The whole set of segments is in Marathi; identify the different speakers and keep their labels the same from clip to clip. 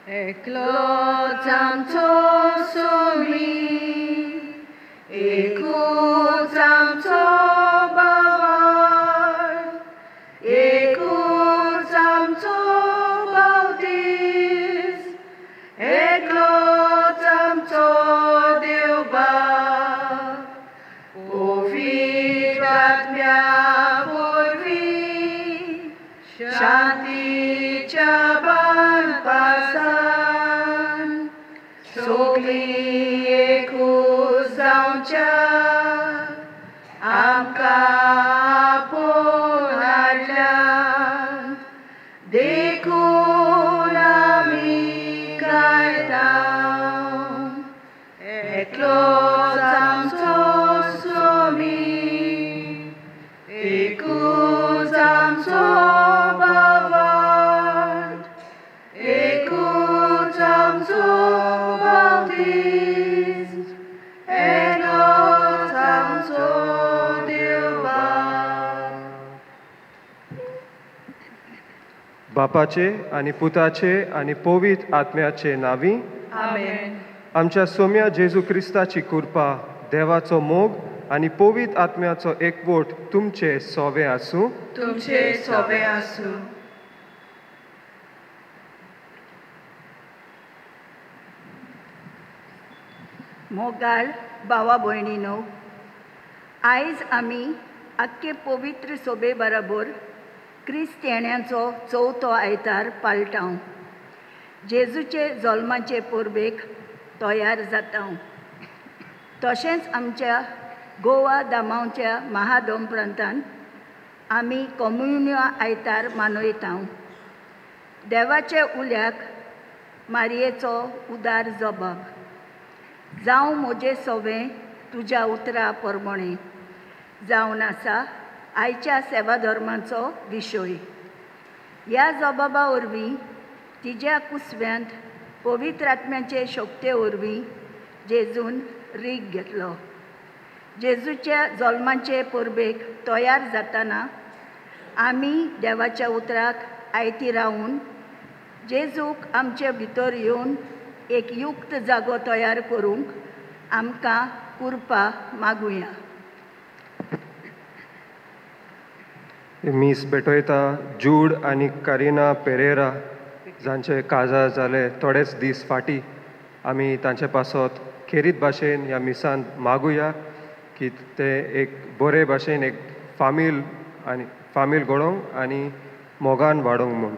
Speaker 1: एकलोच आमचो सोमी, एकूच आमचो बाबार, एकूच आमचो बावतीस, एकलोच आमचो देव बाप, पवित्र आत्म्या वरवीं शांतीच्या बांदपासान सगळीं एकूच जावच्या आमकां आपोवन हाडल्यान देखून आमी गायता एकलोच आमचो स्वामी, एकूच आमचो बाबार, एकूच आमचो बावतीस, एकलोच आमचो देव बाप.
Speaker 2: बापाचे आनी पुताचे आनी पवित्र आत्म्याचे नांवी
Speaker 1: आमेन.
Speaker 2: आमच्या सोम्या जेजू क्रिस्ताची कृपा, देवाचो मोग आनी पवित्र आत्म्याचो एकवट तुमचे सोवे आसूं.
Speaker 1: तुमचे सोबे आसूं.
Speaker 3: मोगाळ भावा भयणीनो, आयज आमी आख्खे पवित्र सोबे बराबर क्रिस्त येण्याचो चवथो आयतार पाळटाव. जेजूचे जल्माचे परबेक तयार जाता. तशेंच आमच्या गोवा दामांवच्या महादोम प्रांतान आमी कम्युनियो आयतार मनयता. देवाचे उल्याक मारयेचो उदार जबाब. जावं म्हजें सोवें तुज्या उतरा परमणे जावन आसा आयच्या सेवा धर्माचो विशय. ह्या जबाबा वरवीं तिज्या कुसव्यांत पवित्र आत्म्याचे शक्ते वरवीं जेजून रीग घेतलो. जेजूच्या जल्माचे परबेक तयार जातना आमी देवाच्या उतराक आयती रावून जेजूक आमचे भितर येवन एक युक्त जागो तयार करूंक आमकां कृपा मागुया.
Speaker 2: मीस भेटयता जूड आनी कारिना पेरेरा, जांचे काजार जाले थोडेच दीस फाटीं. आमी तांचे पासत खेरीत भाशेन ह्या मिसान मागुया की ते एक बरे भाशेन एक फामील घडोवंक आनी मोगान वाडोवंक म्हूण.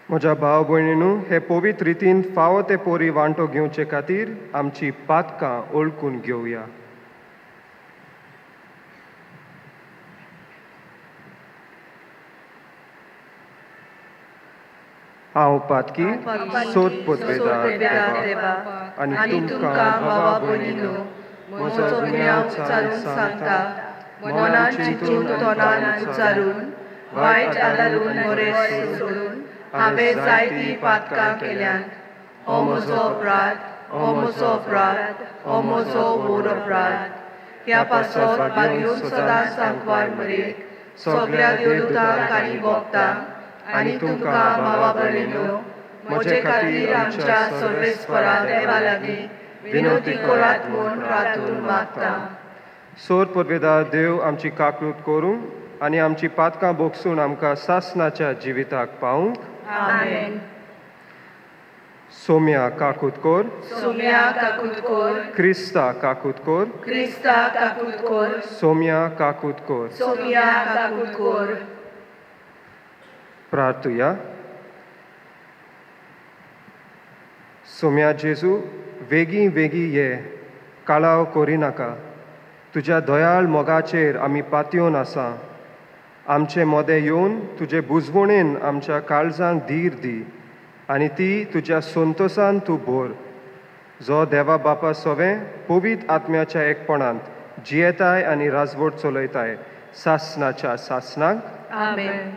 Speaker 2: म्हज्या भाव भयणीनू, हे पवित्र रितीन फावो ते पोरी वांटो घेवचे खातीर आमची पातकां ओळखून घेवया. हांव पातकी सोद पोतवेदार देवा आनी तुमकां भावा भयणीनो म्हजो गुन्यांव उच्चारून सांगता. मनान चिंतून तोंडान उच्चारून वायट आदारून बरें सोडून हांवें जायतीं पातकां केल्यान. हो म्हजो अपराध, हो म्हजो अपराध, हो म्हजो व्हड अपराध. ह्या पासत भाग्यो सदांच सांकवार मरेक सगळ्या देवदूतांक आनी भोगतांक आनी तुमकां भावा भयणीनो म्हजे खातीर आमच्या सर्वेस्परा देवा लागीं विनोती करात म्हूण रातून मागता. सोर परवेदार देव आमची काकूट करूं आनी आमची पातकां भोगसून आमकां सासणाच्या जिविताक पावूंक.
Speaker 1: आमेन.
Speaker 2: सोम्या काकूट कोर,
Speaker 1: सोम्या काकूट कोर,
Speaker 2: क्रिस्ता काकूट कोर,
Speaker 1: क्रिस्ता काकूट कोर,
Speaker 2: सोम्या काकूट कोर.
Speaker 1: सोम्या काकूट कोर.
Speaker 2: प्रार्थुया. सोम्या जेजू, वेगीं वेगीं ये, काळाव करिनाका. तुज्या दयाळ मोगाचेर आमी पातयेवन आसा. आमचे मोदें येवन तुजे बुजवणेन आमच्या काळजांक धीर दी आनी ती तुज्या संतोशान तूं भर. जो देवा बापा सोवें पवित्र आत्म्याच्या एकपणांत जियेताय आनी राजवट चलयताय सासणाच्या सासणाक.
Speaker 1: आमेन.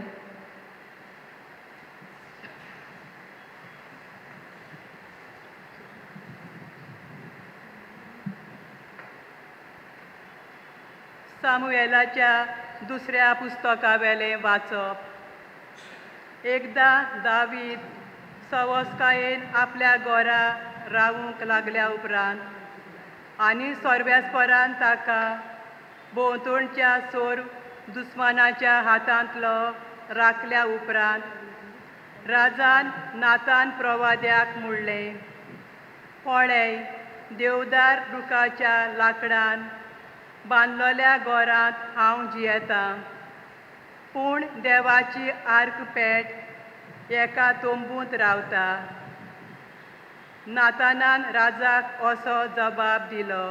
Speaker 4: सामुएलाच्या दुसऱ्या पुस्तका वेलें वाचप. एकदां दावीद सवस्कायेन आपल्या घोरा रावूंक लागल्या उपरांत आनी सोर्बेस्परान ताका भोंवतणच्या सोर दुस्मानाच्या हातांतलो राखल्या उपरांत राजान नातान प्रवाद्याक म्हणलें, पळय, देवदार रुखाच्या लांकडान बांदलोल्या घोरांत हांव जियेतां, पूण देवाची आर्क पेट एका तोंबूंत रावता. नातानान राजाक असो जबाब दिलो,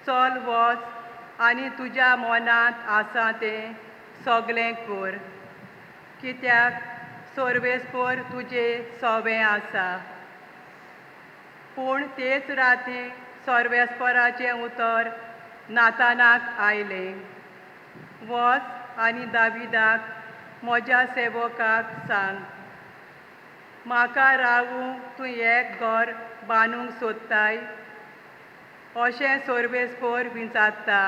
Speaker 4: चल वच आनी तुज्या मनांत आसा तें सगलें कर, कित्याक सोर्बेस्पोर तुजें सवें आसा. पूण तेच राती सोर्बेस्पोराचें उतर नातानाक आयलें, वच आनी दाविदाक म्हज्या सेवकाक सांग, म्हाका रावूंक तूं एक घर बांदूंक सोदताय, अशें सोर्बेस्पोर विचारता.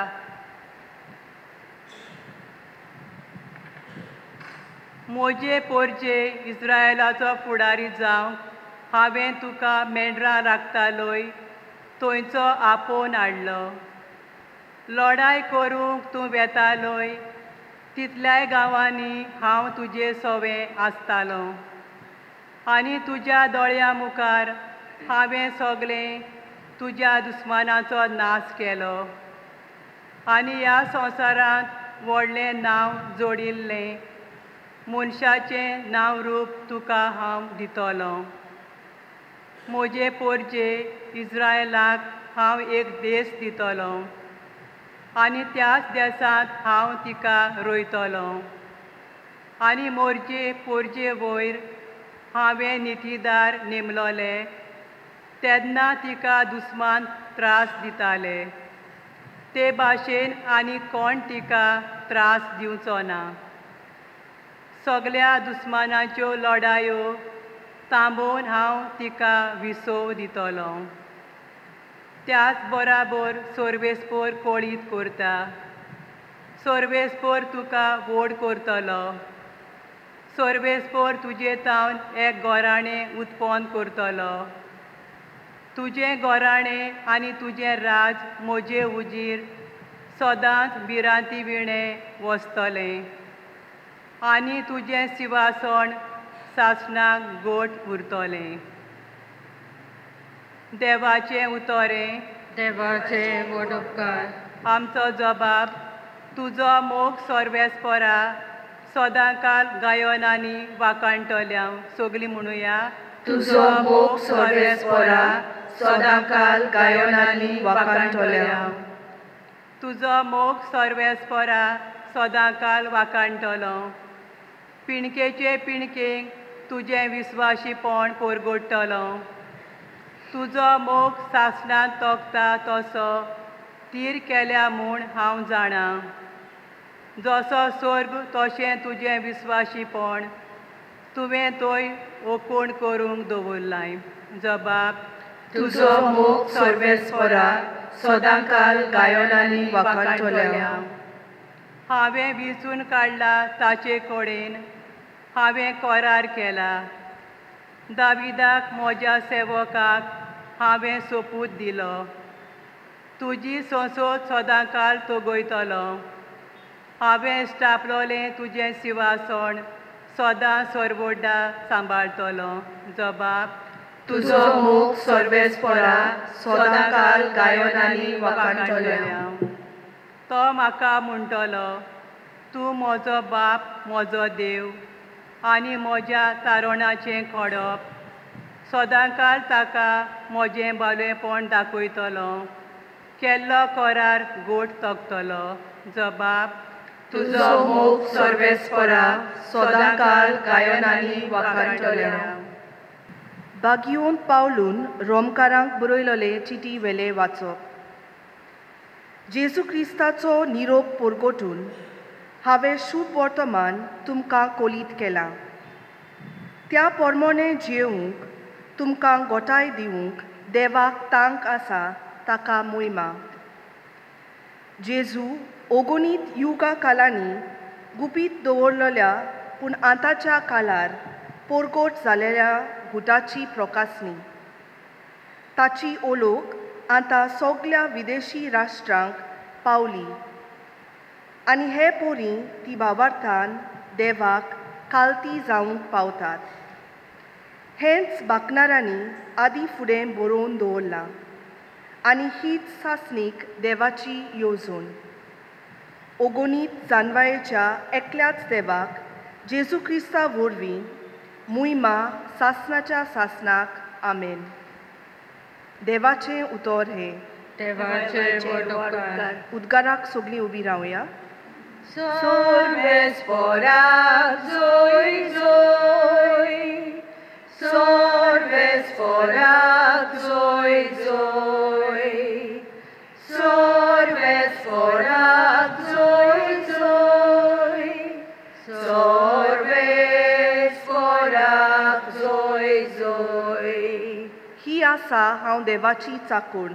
Speaker 4: म्हजे पोरचे इस्रायेलाचो फुडारी जावंक हांवें तुका मेंढरां राखतालोय थंयचो आपोवन हाडलो. लढाय करूंक तूं वेतालोय तितल्याय गांवांनी हांव तुजें सवें आसतालो आनी तुज्या दोळ्यां मुखार हांवें सगलें तुज्या दुस्मानाचो नाश केलो आनी ह्या संवसारांत व्हडलें नांव जोडिल्लें मनशाचें नांव रूप तुका हांव दितलो. म्हजे पोरचे इस्रायेलाक हांव एक देश दितलो आनी त्याच देशांत हांव तिका रोयतलो आनी मोरचे पोरचे वयर हांवें नितीदार नेमलोले तेन्ना तिका दुस्मान त्रास दिताले, ते भाशेन आनी कोण तिका त्रास दिवचो ना. सगल्या दुस्मानाच्यो लढायो थांबोवन हांव तिका विसव दितलो. त्याच बराबर सोर्बेस्पोर कळीत करता, सोर्बेस्पोर तुका व्हड करतलो, सोर्बेस्पोर तुजे तावन एक घोराणें उत्पन्न करतलो. तुजें घोराणें आनी तुजें राज म्हजे उजीर सदांच भिरांती विणें वचतलें आनी तुजें सिंहासन सासणाक घट उरतलें. देवाचें उतोरें,
Speaker 1: देवाचें व्हड उपकार.
Speaker 4: आमचो जबाब, तुजो मोग सोर्बेस्पोरा सदांकाल गायनांनी वाकाणटल्या. सगलीं म्हणुया,
Speaker 1: तुजो मोग सोर्बेस्पोरा सदांकाल गायनांनी वाकाणटल्या.
Speaker 4: तुजो मोग सोर्बेस्पोरा सदांकाल वाकाणटलो. पिणकेचे पिणकेक तुजें विस्वाशीपण परगडटलो. तुजो मोग सासणांत तोखता तसो तीर केल्या म्हूण हांव जाणां. जसो स्वर्ग तशें तुजें विस्वाशीपण तुवें थंय ओकूण करूंक दवरलाय. जबाब,
Speaker 1: तुजो मोग सोर्बेस्पोरा सदांकाल गायनांनी वाकाणटल्या.
Speaker 4: हांवें विचून काडला ताचे कडेन हांवें करार केला. दाविदाक म्हज्या सेवकाक हांवें सोपूत दिलो. तुजी संसद सदांकाल तोगयतलो. हांवें इश्टापलोलें तुजें सिंहासन सदां सरवोड्डा सांबाळटलो. जबाब,
Speaker 1: तुजो मोग सोर्बेस्पोरा सदांकाल गायनांनी वाकाणटल्या.
Speaker 4: तो म्हाका म्हणटलो, तूं म्हजो बाप, म्हजो देव आनी म्हज्या तारुणाचें खडप. सदांकाल ताका म्हजें बालयपण दाखयतलो. केल्लो करार गोट तोखतलो. जबाब,
Speaker 1: तुजो मोग सोर्बेस्पोरा सदांकाल गायनांनी वाकाणटल्या.
Speaker 5: बागयोन पावलून रोमकारांक बरयलोले चिटी वेले वाचप. जेजू क्रिस्ताचो निरोप परगटून हांवें शुभ वर्तमान तुमकां कोलीत केलां. त्या पोरमोणें जियेवंक तुमकां गोठाय दिवंक देवाक तांक आसा ताका मोहिमा. जेजू ओगोनीत युगा कालांनी गुपीत दवरलेल्या पूण आतांच्या काळार पोरगोट जालेल्या गुटाची प्रकासणी ताची ओळख आतां सगळ्या विदेशी राष्ट्रांक पावली आनी हे पोरी ती भावार्थान देवाक कालती जावंक पावतात. हेंच बाकणारांनी आदी फुडें बरोवन दवरलां आनी हीच सासणीक देवाची येवजण. ओगोनीत जानवायेच्या एकल्याच देवाक जेजू क्रिस्ता वरवीं मुयमा सासणाच्या सासणाक आमेन. देवाचें उतर हे उद्गाराक सगळीं उबी रावया.
Speaker 1: Sorves porak zoi zoi, sorves porak zoi zoi, sorves porak zoi zoi, sorves porak zoi zoi.
Speaker 5: ही आसा हांव देवाची चाकूण,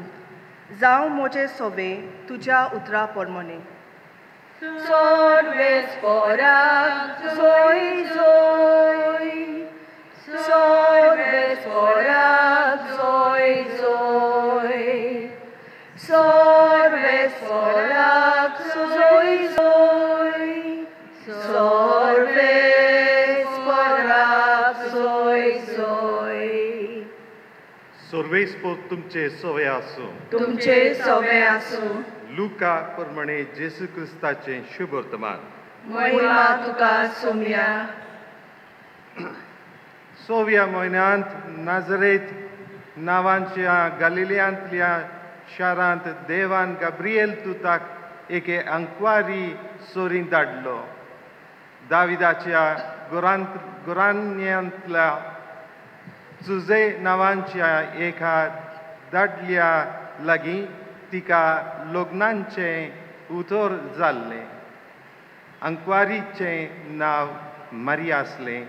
Speaker 5: जावं म्हजे सोबे तुज्या उतरा पोरमोने.
Speaker 1: Sorves porak zoi zoi, sorves porak zoi zoi, sorves porak zoi zoi, sorves porak zoi zoi.
Speaker 6: सर्वेस्पोर तुमचे सोवे आसूं.
Speaker 1: तुमचे सोबे आसूं.
Speaker 6: लुका प्रमाणे जेसू क्रिस्ताचें शुभ वर्तमान.
Speaker 1: महिमा तुका सोम्या.
Speaker 6: 6व्या म्हयन्यांत नाझरेत नांवांच्या गलिलियांतल्या शारांत देवान गब्रिएल दुताक एके अंकवारी सोरीन धाडलो. दाविदाच्या गुरान्यांतल्या जुजे नांवांच्या एका दादल्या लागीं तिका लग्नाचें उतर जाल्लें. अंकवारीचें नांव मारिया आसलें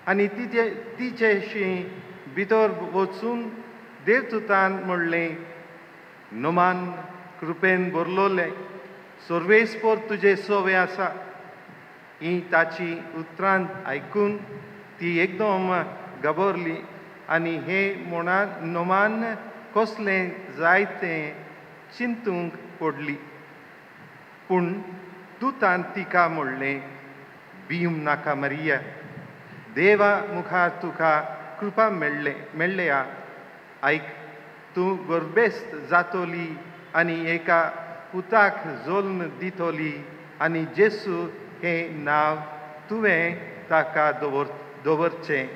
Speaker 6: आनी तिचेशी भितर वचून देवदूतान म्हणलें, नोमान कृपेन भरलोलें, सर्वेस्पोर तुजे सोवे आसा. ही ताची उतरां आयकून ती एकदम घाबरली आनी हे नोमान कसलें जायतें चिंतूंक पडली. पूण दुतान तिका म्हणलें, भिवूं नाका मारिया, देवा मुखार तुका कृपा मेळ्ळ्या. आयक, तूं गर्भेस्त जातोली आनी एका पुताक जल्म दितोली आनी जेसू हें नांव तुवें ताका दवरचें.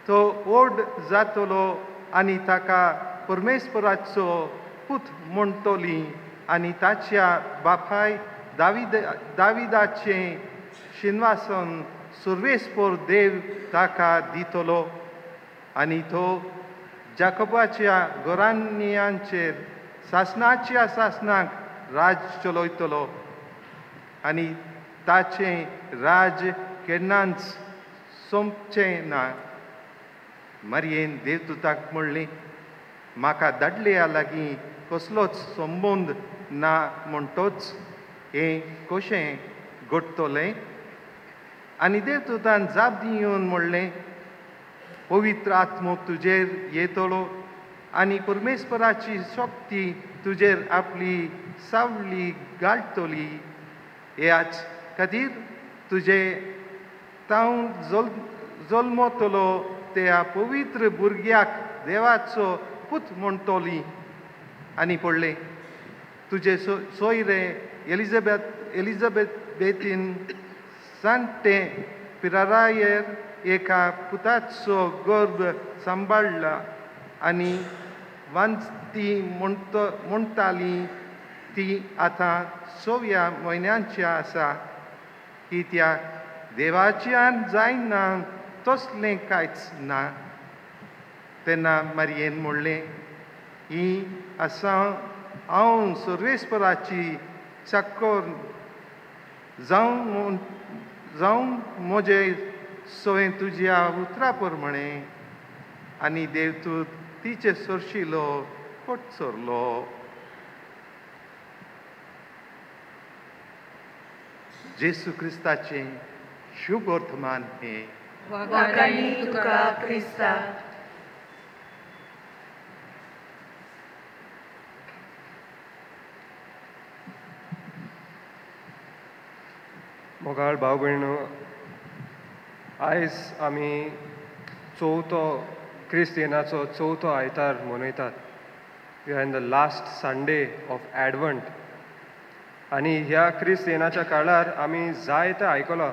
Speaker 6: तो व्हड जातलो आनी ताका परमेश्वराचो पूत म्हणटली आनी ताच्या बापाय दाविदाचें सिंहासन सर्वेस्पोर देव ताका दितलो आनी तो जाकोबाच्या घराण्यांचेर सासणाच्या सासणाक राज चलयतलो आनी ताचें राज केन्नाच सोंपचें ना. मारयेन देवदूताक म्हणलें, म्हाका धाडल्या लागीं कसलोच संबंद ना म्हणटोच हें कशें घडटलें? आनी देवदूतान जाप दिवन म्हणलें, पवित्र आत्मो तुजेर येतलो आनी परमेश्वराची शक्ती तुजेर आपली सावळी घालतली. ह्याच खातीर तुजे तांव जल्मतलो त्या पवित्र भुरग्याक देवाचो पूत म्हणटली. आनी पडलें, तुजे सोयरे एलिझाबेथीन जाणटें पिरारायेर एका पुताचो गर्भ सांबाळला आनी वांचती म्हणटाली ती आतां 6व्या म्हयन्याची आसा. कित्याक देवाच्यान जायना तसलें कांयच ना. तेन्ना मारयेन म्हणलें, ही आसा हांव सर्वेस्पराची चाकर जावं म्हजे सोय तुज्या उतरा प्रमाणे. आनी देवदूत तिचे सरशिलो पट सरलो. जेसू क्रिस्ताचें शुभ वर्तमान हे
Speaker 1: वाखाणी तुका क्रिस्ता.
Speaker 2: मोगाळ भाव भयणो, आयज आमी चवथो क्रिस्त येनाचो चवथो आयतार मनयतात. We are in the last Sunday of Advent. आनी ह्या क्रिस्त येनाच्या काळार आमी जायते आयकलां,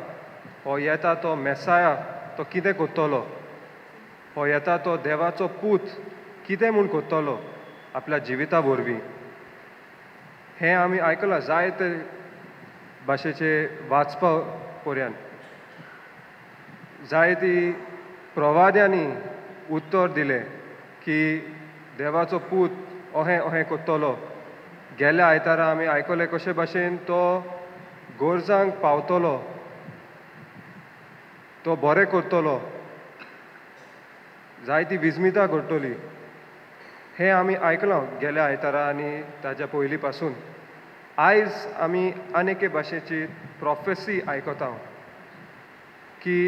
Speaker 2: हो येता तो मेसाया तो कितें कोत्तलो, हो येता तो देवाचो पूत कितें म्हूण कोत्तलो आपल्या जिविता वरवीं. हें आमी आयकलां जायते भाशेचे वाचपा पर्यंत. जायतीं प्रवाद्यांनी उत्तर दिलें की देवाचो पूत अहें अहें कोत्तलो. गेल्या आयतारा आमी आयकलें कशे भाशेन तो गोरजांक पावतलो, तो बरें करतलो, जायतीं विजमितां घडटलीं. हें आमी आयकलां गेल्या आयतारा आनी ताच्या पयलीं पासून. आयज आमी आनेके भाशेची प्रॉफेसी आयकता की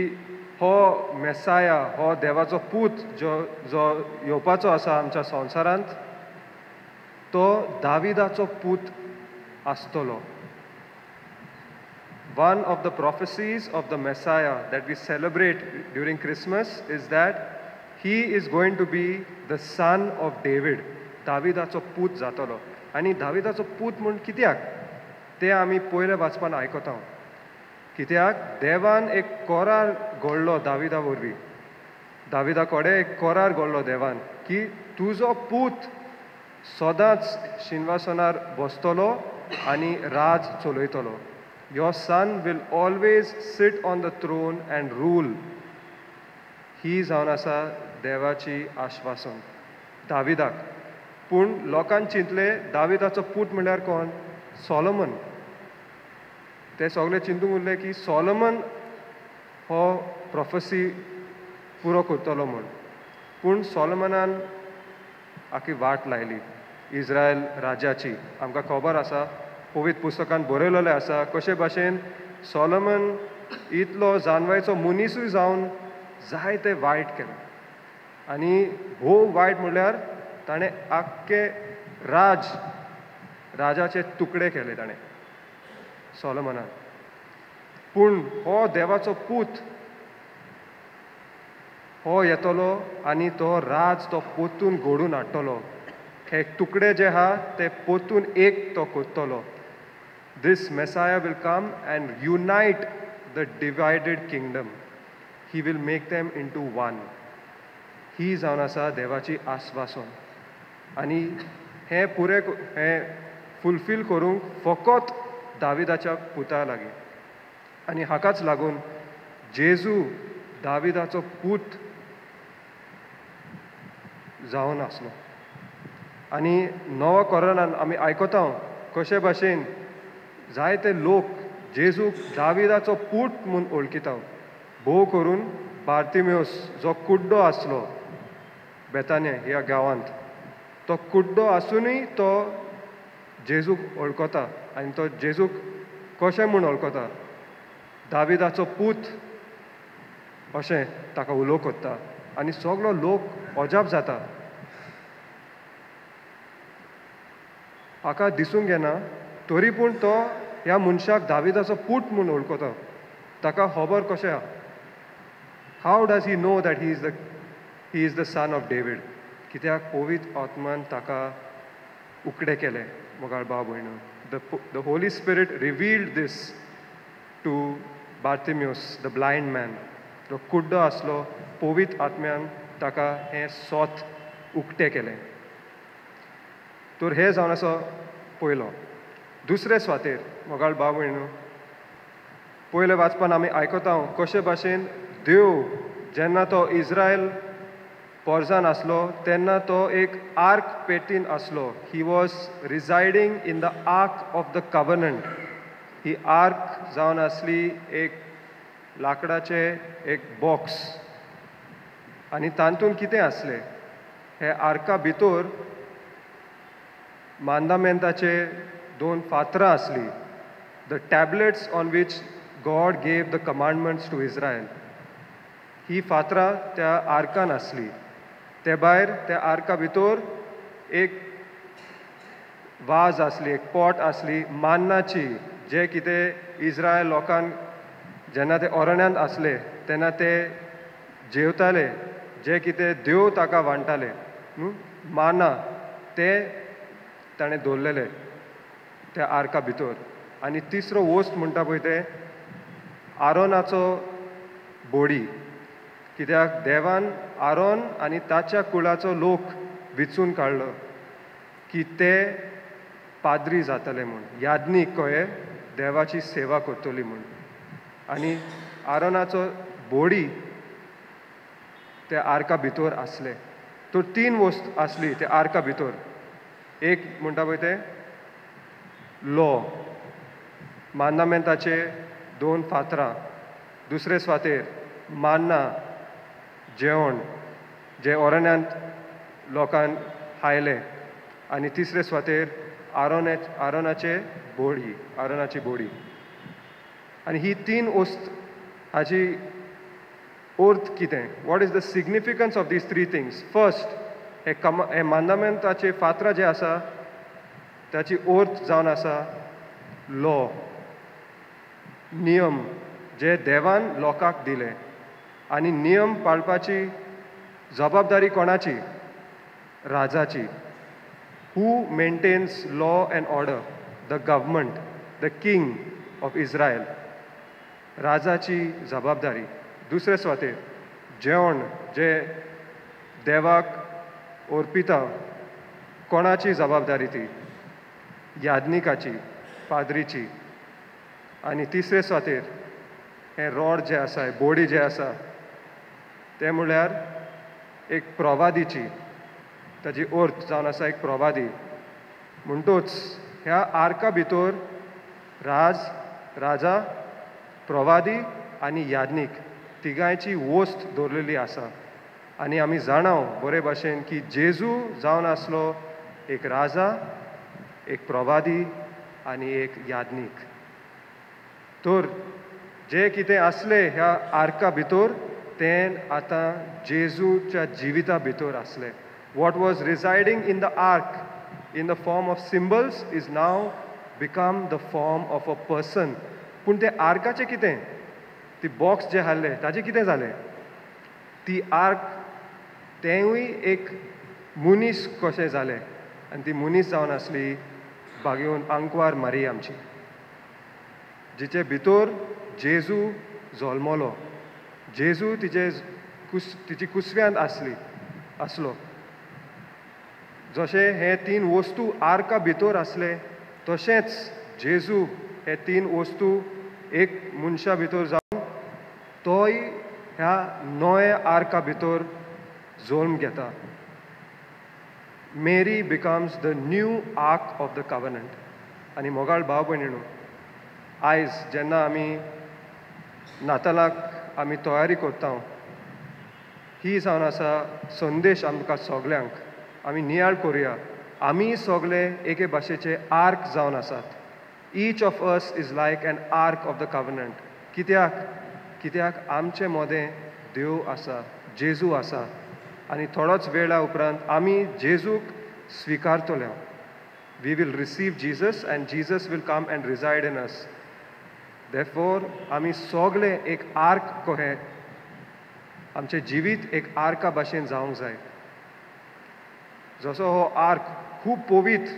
Speaker 2: हो मेसाया, हो देवाचो पूत जो येवपाचो आसा आमच्या संवसारांत, तो दाविदाचो पूत आसतलो. One of the prophecies of the Messiah that we celebrate during Christmas is that he is going to be the son of David. दाविदाचो पूत जातलो. आनी दाविदाचो पूत म्हूण कित्याक तें आमी पयल्या वाचपान आयकता. कित्याक देवान एक कोरार घडलो दाविदा वरवीं. दाविदा कडेन एक कोरार घडलो देवान की तुजो पूत सदांच सिंहासनार बसतलो आनी राज चलयतलो. Your son will always sit on the throne and rule. ही जावन आसा देवाची आश्वासन दाविदाक. पूण लोकांन चिंतले दाविदाचो पूत म्हणल्यार कोण? सॉलोमन. ते सगळे चिंतूंक उरले की सॉलोमन हो प्रॉफेसी पुरो करतलो म्हूण. पूण सॉलोमनान आखी वाट लायली इज्रायल राज्याची. आमकां खबर आसा, पवित्र पुस्तकांत बरयलेलें आसा कशे भाशेन सॉलोमन इतलो जानवायचो मनीसूय जावन जायते वायट केलें. आनी भोव वायट म्हणल्यार ताणें आख्खे राजाचे तुकडे केले ताणें सॉलोमनान. पूण हो देवाचो पूत हो येतलो आनी तो राज तो पोतून घडून हाडटलो. हे तुकडे जे आहा ते पोतून एक तो कोत्तलो. This Messiah will come and unite the divided kingdom. He will make them into one. ही जावन आसा देवाची आस्वासन. आनी हें पुरे हें फुलफील करूंक फकत दाविदाच्या पुता लागीं. आनी हाकाच लागून जेजू दाविदाचो पूत जावन आसलो. आनी नवो कोरानान आमी आयकता कशे भाशेन जायते लोक जेजूक दाविदाचो पूत म्हूण वळखिता. भोव करून बार्तिमेउस जो कुड्डो आसलो बेतानिया ह्या गांवांत, तो कुड्डो आसुनूय तो जेजूक वळखता. आनी तो जेजूक कशें म्हूण वळखता? दाविदाचो पूत अशें ताका उलोव कोत्ता. आनी सगलो लोक अजाप जाता. हाका दिसूंक येना तरी पूण तो ह्या मनशाक दाविदाचो पूत म्हूण वळखता. ताका खबर कशें आहा? How does he know that he is the son of David? कित्याक पवित्र आत्मान ताका उकडें केलें. मोगाळ भाव भयणो, the holy spirit revealed this to Bartimaeus the blind man. जो कुड्डो आसलो पवित्र आत्म्यान ताका हें सोत उकतें केलें. तर हें जावन आसा पयलो. दुसरे स्वातेर मोगाळ भाव भयणो, पयले वाचपान आमी आयकता कशे भाशेन देव जेन्ना तो इज्रायल पोरजान आसलो तेन्ना तो एक आर्क पेटीन आसलो. He was residing in the ark of the covenant. ही आर्क जावन आसली एक लाकडाचे एक बॉक्स. आनी तातूंत कितें आसलें? हे आर्का भितर मांदामेंताचे 2 फातरां आसलीं. The tablets on which God gave the commandments to Israel. ही फातरां त्या आर्कान आसली. ते भायर त्या आर्का भितर एक वाज आसली, एक पॉट आसली मान्नाची, जे कितें इस्रायल लोकांक जेन्ना ते अरण्यांत आसले तेन्ना ते जेवताले, जे कितें देव ताका वांटताले माना ते ताणें दवरलेले त्या आर्का भितर. आनी तिसरो वस्त म्हणटा पळय ते आरोनाचो बोडी, कित्याक देवान आरोन आनी ताच्या कुळाचो लोक विचून काडलो की ते पाद्री जातले म्हूण, याज्ञीक कहे देवाची सेवा करतली म्हूण. आनी आरोनाचो बोडी त्या आर्का भितर आसले. तो 3 वस्त आसली त्या आर्का भितर. एक म्हणटा पळय ते लॉ, मांडामेंटाचे 2 फातरां. दुसरे स्वातेर मान्ना, जेवण जे अरण्यांत लोकांक खायले. आनी तिसरे स्वातेर आरोनाची बोडी. आनी ही 3 वस्त हाची अर्थ कितें? What is the significance of these 3 things? First, हे मांडामेंटाचे फातरां जे आसा ताची अर्थ जावन आसा लॉ, नियम जे देवान लोकांक दिले. आनी नियम पाळपाची जबाबदारी कोणाची? राजाची. Who maintains law and order? The government, the king of Israel. राजाची जबाबदारी. दुसरे स्वातेर जेवण जे देवाक अर्पिता, कोणाची जबाबदारी ती? याज्ञिकाची, पाद्रीची. आनी तिसरे स्वातेर हे रॉड जे आसा, बोडी जे आसा ते म्हळ्यार एक प्रवादीची. ताजी अर्थ जावन आसा एक प्रवादी. म्हणटूच ह्या आर्का भितर राजा, प्रवादी आनी याज्ञीक तिगांयची वस्त दवरलेली आसा. आनी आमी जाणाव बरे भाशेन की जेजू जावन आसलो एक राजा, एक प्रवादी आनी एक याज्ञीक. तर जे कितें आसलें ह्या आर्का भितर तें आतां जेजूच्या जिविता भितर आसलें. What was residing in the ark in the form of symbols is now become the form of a person. पूण ते आर्काचें कितें? ती बॉक्स जे हाडलें ताजें कितें जालें? ती आर्क तेंवूय एक मुनीस कशें जालें. आनी ती मुनीस जावन आसली भाग्यवन आंकवार मारी आमची, जिचे भितर जेजू जल्मलो. जेजू तिची कुसव्यांत आसलो. जशें हे 3 वस्तू आर्का भितर आसले तशेंच जेजू हे 3 वस्तू एक मनशा भितर जावन तोय ह्या नव्या आर्का भितर जल्म घेता. Mary becomes the new ark of the covenant. आनी मोगाळ भाव भयणीनो, आयज जेन्ना आमी नातालाक आमी तयारी करता, ही जावन आसा संदेश आमकां सगल्यांक. आमी नियाळ करुया, आमी सगळे एके भाशेचे आर्क जावन आसात. Each of us is like an ark of the covenant. कित्याक आमचे मोदें देव आसा, जेजू आसा. आनी थोडोच वेळा उपरांत आमी जेजूक स्विकारतले. We will receive Jesus and Jesus will come and reside in us. Therefore आमी सगळे एक आर्क कहे, आमचें जिवीत एक आर्का भाशेन जावंक जाय. जसो हो आर्क खूब पवित्र,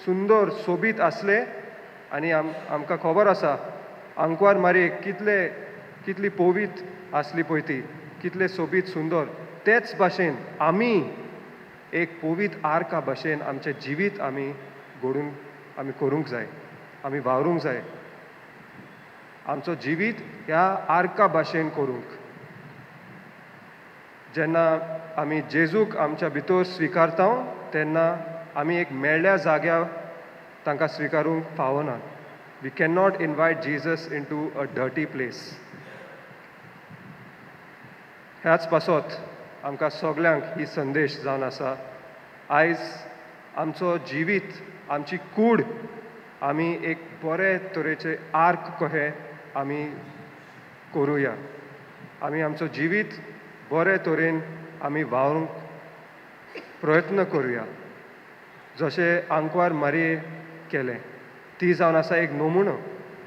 Speaker 2: सुंदर, सोबीत आसले आनी आमकां खबर आसा आंकवार मारयेक कितली पवित्र आसली पळय ती, कितले सोबीत सुंदर. तेच भाशेन आमी एक पवित्र आर्का भाशेन आमचें जिवीत आमी करूंक जाय, आमी वावरूंक जाय. आमचो जिवीत ह्या आर्का भाशेन करूंक. जेन्ना आमी जेजूक आमच्या भितर स्विकारता तेन्ना आमी एक मेळ्ळ्या जाग्यार तांकां स्विकारूंक फावना. We can not invite Jesus into a dirty place. ह्याच पासत आमकां सगल्यांक ही संदेश जावन आसा. आयज आमचो जिवीत, आमची कूड आमी एक बरे तरेचे आर्क कहे आमी करुया. आमी आमचो जिवीत बरे तरेन आमी वावरूंक प्रयत्न करुया. जशें आंकवार मारये केलें ती जावन आसा एक नमुनो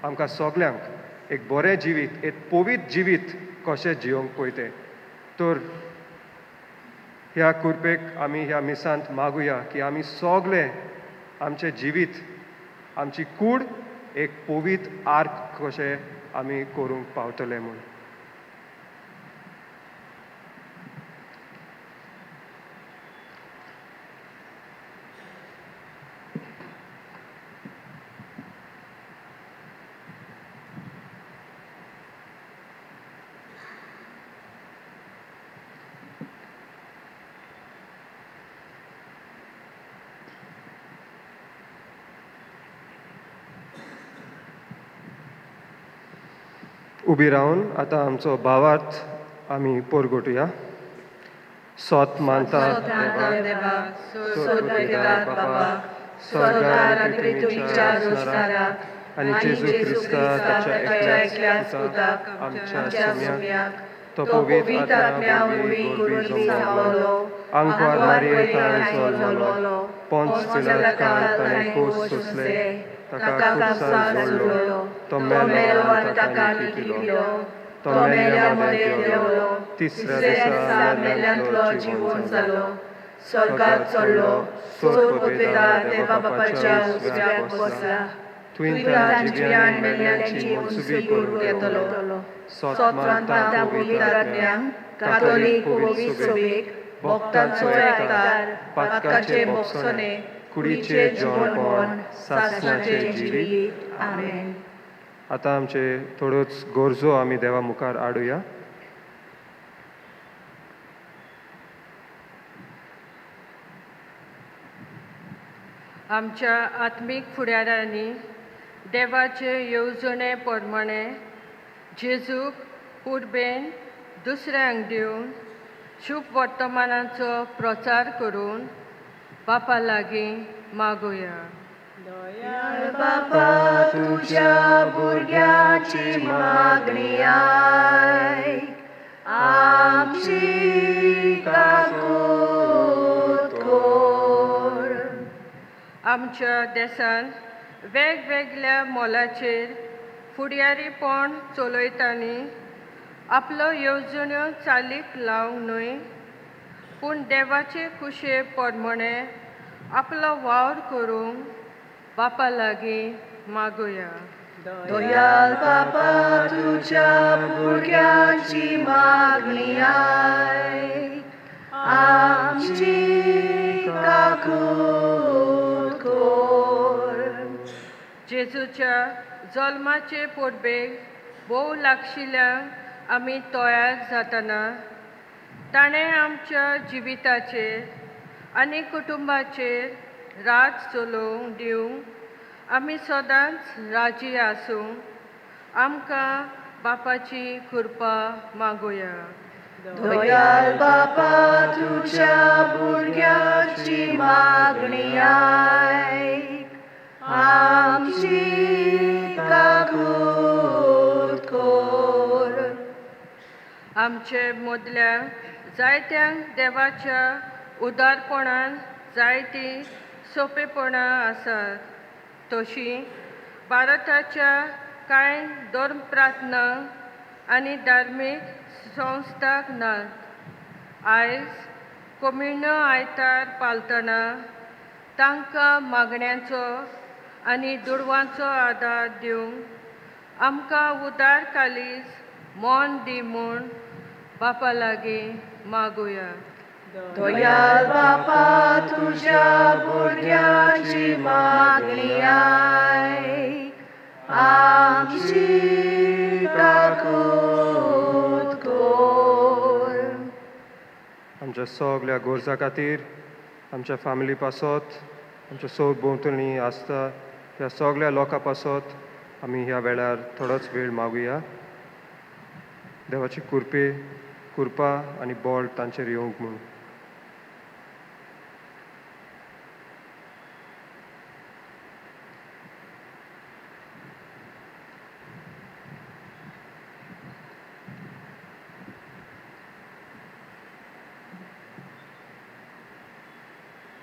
Speaker 2: आमकां सगल्यांक एक बरें जिवीत एक पवित्र जिवीत कशें जियोंक पळयते. तर ह्या कुरपेक आमी ह्या मिसांत मागुया की आमी सगळे आमचें जिवीत आमची कूड एक पवित्र आर्क कशें आमी करूंक पावतले म्हूण. उबी रावन आतां आमचो भावार्थ आमी पोरगोटुया. सोत मानता
Speaker 1: देवा, सोद पिता बाबा, स्वर्गार आनी तुमच्या जोस्ताराक,
Speaker 2: आनी जेजू क्रिस्ता ताच्या एकल्या पुताक आमच्या सम्याक तो पवित्र आत्म्या वरवीं गोरबी जावलो, आंकवार मारये ताळो जालो, पोंच पिलात काळ ताणें कोस सोंसले, ताका खुबसार सोडलो, तो मेलो आनी ताका न्हिदिलो, तो मेल्या मध्ये देंवलो, तिसऱ्या दिसा मेल्यांतलो जिवंत जालो, स्वर्गांत चडलो, सोद पवित्र देवा बापाच्या उजव्याक बसला, थंय जिव्यान मेल्ल्यांची मनसुबी करून येतलो. सोत मानता पवित्र आत्म्यांक, कातोलीक पवित्र सभेक, भक्तांचो एकठार, पातकाचे मोक्षणे, कुडीचे जेवण, सासणाचे जिवीत. आमेन. आतां आमचे थोड्योच गरजो आमी देवा मुखार हाडुया.
Speaker 1: आमच्या आत्मीक फुडाऱ्यांनी देवाचे येवजणे प्रमाणे जेजूक पुर्बेन दुसऱ्यांक दिवन शुभ वर्तमानाचो प्रचार करून बापा लागीं मागुया.
Speaker 3: दयाळ बापा तुझ्या भुरग्याची मागणी आयक, आमची काकूत कर.
Speaker 1: आमच्या देशांत वेगवेगळ्या मोलाचेर फुडारीपण चलयतानी आपलो येवजण्यो चालीक लावंक न्हय, पूण देवाचे कुशे प्रमाणे आपलो वावर करूंक बापा लागीं मागुया.
Speaker 3: दयाळ बापा तुझ्या भुरग्याची मागणी आयक, आमची काकूत कर.
Speaker 1: जेजूच्या जल्माचे पोरबेक भोव लागशिल्ल्यांक आमी तयार जातना ताणें आमच्या जिविताचेर आनी कुटुंबाचेर राज चलोवंक दिवंक आमी सदांच राजी आसूंक आमकां बापाची कृपा मागुया.
Speaker 3: दयाळ बापा तुझ्या भुरग्याची मागणी आयक, आमची काकूत कर.
Speaker 1: आमचे मदल्या जायत्यांक देवाच्या उदारपणान जायतीं सोंपेपणां आसात. तशीं भारताच्या कांय धर्म प्रार्थना आनी धार्मीक संस्थाक नात. आयज कम्युन्यो आयतार पालतना तांकां मागण्यांचो आनी दुडवांचो आदार दिवंक आमकां उदार कालीज मोन दी म्हूण बापा लागीं मागुया.
Speaker 3: दयाळ बापा तुझ्या भुरग्याची मागणी आयक, आमची काकूत कर.
Speaker 2: आमच्या सगळ्या गोरजां खातीर आमच्या फॅमिली पासत आमच्या सभोंवतणी आसता ह्या सगळ्या लोकां पासत आमी ह्या वेळार थोडोच वेळ मागुया. देवाची कृपा आनी बळ तांचेर येवंक म्हूण.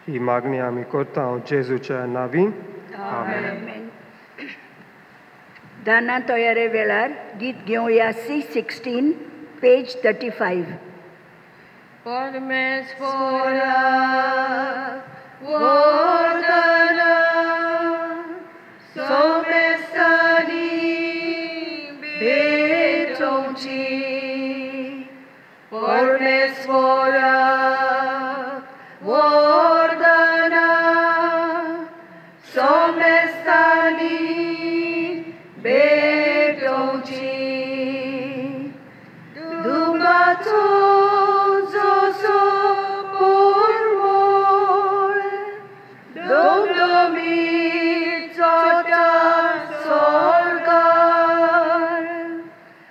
Speaker 2: ही मागणी आमी करता जेजूच्या नांवी
Speaker 3: आमेन. दाना तयारे वेळार गीत घेवया C16 पेज 35.
Speaker 1: परमेश्वरा वरदाना
Speaker 5: सोमेस्तानी भेटोवची परमेश्वरा वरदाना सोमेस्तानी भेटोवची दुबाचो जोसो पुरमोळ दोमदोमी चोटा सोर्गार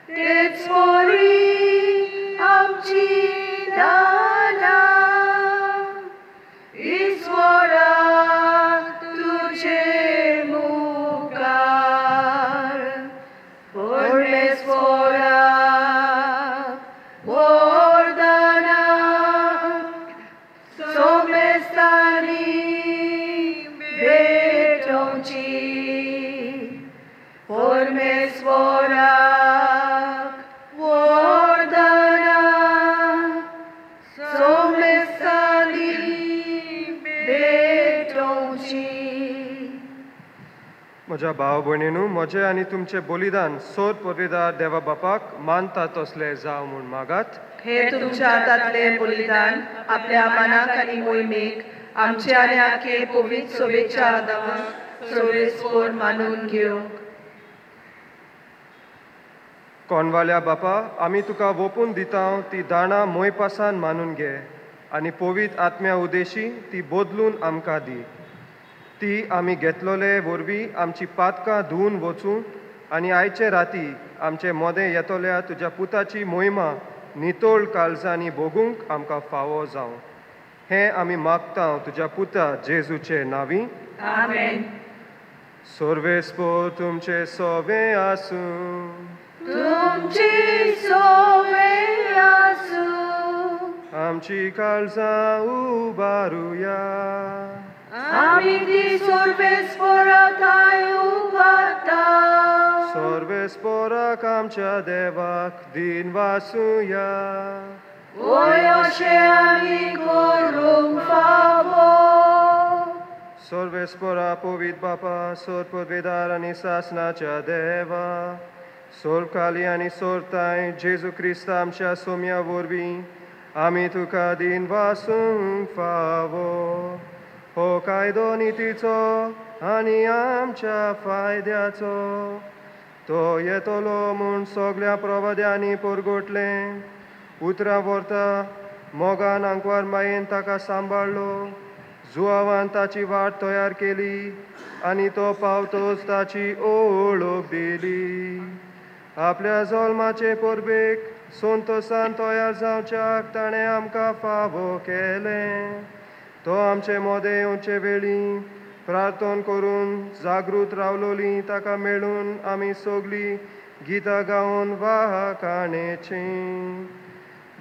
Speaker 5: तेच मोरी आमची दाना ईश्वरा तुझे मुखार परमेश्वरा वरदाना सोमेस्तानी भेटोवची परमेश्वरा वरदाना सोमेस्तानी भेटोवची.
Speaker 2: म्हज्या भाव भयणीनू म्हजें आनी तुमचें बलिदान सोद पदवीदार देवा बापाक मानता तसलें जावं म्हूण मागात.
Speaker 5: हे तुमच्या हातांतले बलिदान आपल्या मनाक आनी मोहिमेक आमचे आनी आखे पवित्र सोबेच्या आदाराक सर्वेस्वर मानून घेवंक.
Speaker 2: कोणवाल्या बापा आमी तुका ओपून दिता ती दाणां मोयपासान मानून घे आनी पवित्र आत्म्या उदेशी ती बदलून आमकां दी. ती आमी घेतलोले वरवीं आमची पातकां धुवन वचूं आनी आयचे राती आमचे मोदें येतोल्या तुज्या पुताची मोहिमा नितोळ काळजांनी भोगूंक आमकां फावो जावं. हें आमी मागता तुज्या पुता जेजूचे नांवी
Speaker 3: आमेन.
Speaker 2: सर्वेस्पोर तुमचे सोबें आसूं
Speaker 3: तुमची सोबे आसूं
Speaker 2: आमची काळजां उबारुया
Speaker 3: आमी ती सर्वेस्पराताय उबारता
Speaker 2: सर्वेस्पोराक आमच्या देवाक दिन वासुया
Speaker 3: ओय अशें आमी करूंक फावो.
Speaker 2: सर्वेस्पोरा पवित्र बापा सोर पदवीदार आनी सासणाच्या देवा सोरकाली आनी सोरताय जेजू क्रिस्त आमच्या सोम्या वरवीं आमी तुका दिन वासूंक फावो. हो कायदो नितीचो आनी आमच्या फायद्याचो तो येतलो म्हूण सगळ्या प्रवाद्यांनी परगोटलें. उतरां व्हरता मोगान आंकवार मायेन ताका सांबाळलो. जुवावान ताची वाट तयार केली आनी तो पावतोच ताची ओळख दिली. आपल्या जल्माचे परबेक संतोसान तयार जावच्याक ताणें आमकां फावो केलें. तो आमचे मोदें येवचे वेळी प्रार्थना करून जागृत रावलोली ताका मेळून आमी सगळीं गितां गावन वाहकाणेची.